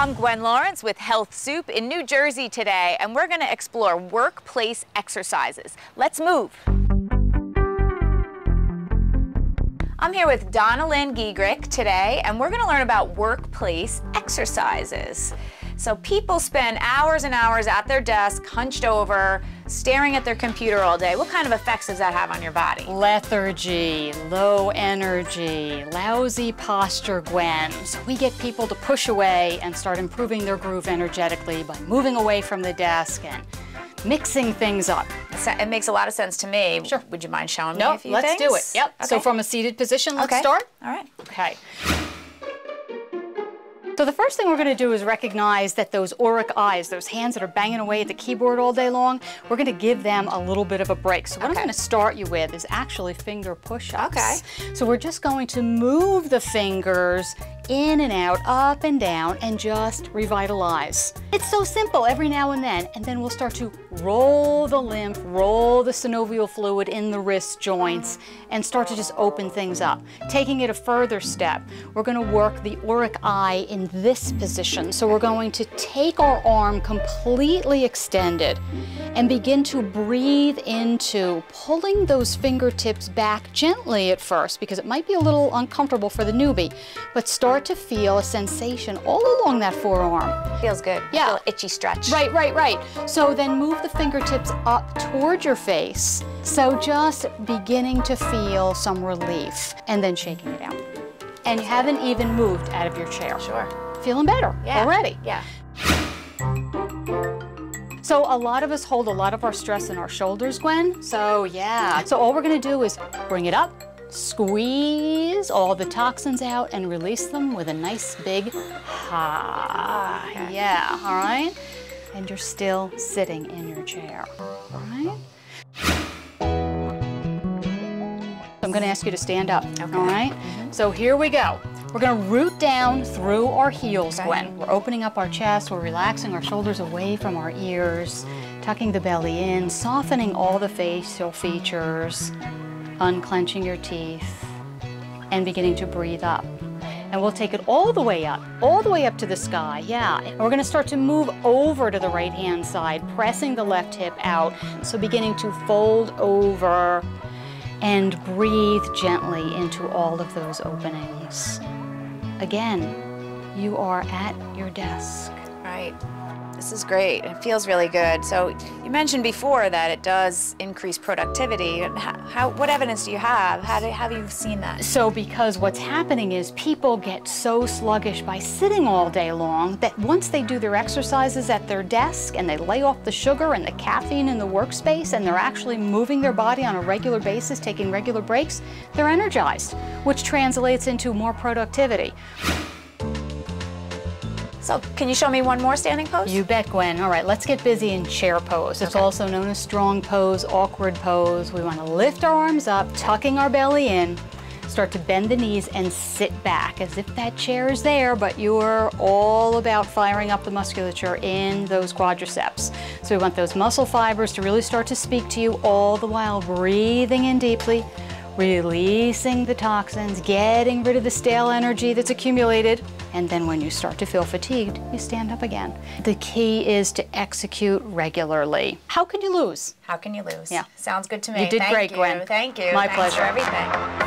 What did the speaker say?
I'm Gwen Lawrence with Health Soup in New Jersey today, and we're going to explore workplace exercises. Let's move. I'm here with Donna Lynn Giegrick today, and we're going to learn about workplace exercises. So people spend hours and hours at their desk, hunched over, staring at their computer all day. What kind of effects does that have on your body? Lethargy, low energy, lousy posture, Gwen. So we get people to push away and start improving their groove energetically by moving away from the desk and mixing things up. It makes a lot of sense to me. Sure. Would you mind showing me a few things? Let's do it. Yep. Okay. So from a seated position, let's start. All right. Okay. So the first thing we're going to do is recognize that those auric eyes, those hands that are banging away at the keyboard all day long, we're going to give them a little bit of a break. So what I'm going to start you with is actually finger push-ups. Okay. So we're just going to move the fingers in and out, up and down, and just revitalize. It's so simple every now and then we'll start to roll the lymph, roll the synovial fluid in the wrist joints, and start to just open things up. Taking it a further step, we're going to work the auric eye in this position. So we're going to take our arm completely extended and begin to breathe into pulling those fingertips back gently at first, because it might be a little uncomfortable for the newbie, but start to feel a sensation all along that forearm. Feels good. Yeah. A little itchy stretch. Right. So then move the fingertips up toward your face. So just beginning to feel some relief and then shaking it out. And you haven't even moved out of your chair. Sure. Feeling better already. Yeah. So a lot of us hold a lot of our stress in our shoulders, Gwen. So yeah. So all we're going to do is bring it up, squeeze all the toxins out, and release them with a nice big ha. Okay. Yeah, all right? And you're still sitting in your chair, all right? I'm going to ask you to stand up, all right? So here we go. We're going to root down through our heels, Gwen. We're opening up our chest, we're relaxing our shoulders away from our ears, tucking the belly in, softening all the facial features, unclenching your teeth, and beginning to breathe up. And we'll take it all the way up to the sky, yeah. And we're going to start to move over to the right-hand side, pressing the left hip out. So beginning to fold over and breathe gently into all of those openings. Again, you are at your desk. Right. This is great. It feels really good. So you mentioned before that it does increase productivity. What evidence do you have? How have you seen that? So because what's happening is people get so sluggish by sitting all day long that once they do their exercises at their desk and they lay off the sugar and the caffeine in the workspace and they're actually moving their body on a regular basis, taking regular breaks, they're energized, which translates into more productivity. So can you show me one more standing pose? You bet, Gwen. All right, let's get busy in chair pose. It's also known as strong pose, awkward pose. We want to lift our arms up, tucking our belly in, start to bend the knees and sit back as if that chair is there, but you're all about firing up the musculature in those quadriceps. So we want those muscle fibers to really start to speak to you, all the while breathing in deeply, releasing the toxins, getting rid of the stale energy that's accumulated. And then when you start to feel fatigued, you stand up again. The key is to execute regularly. How can you lose? How can you lose? Yeah. Sounds good to me. You did great, Gwen. Thank you. My Thanks pleasure. for everything.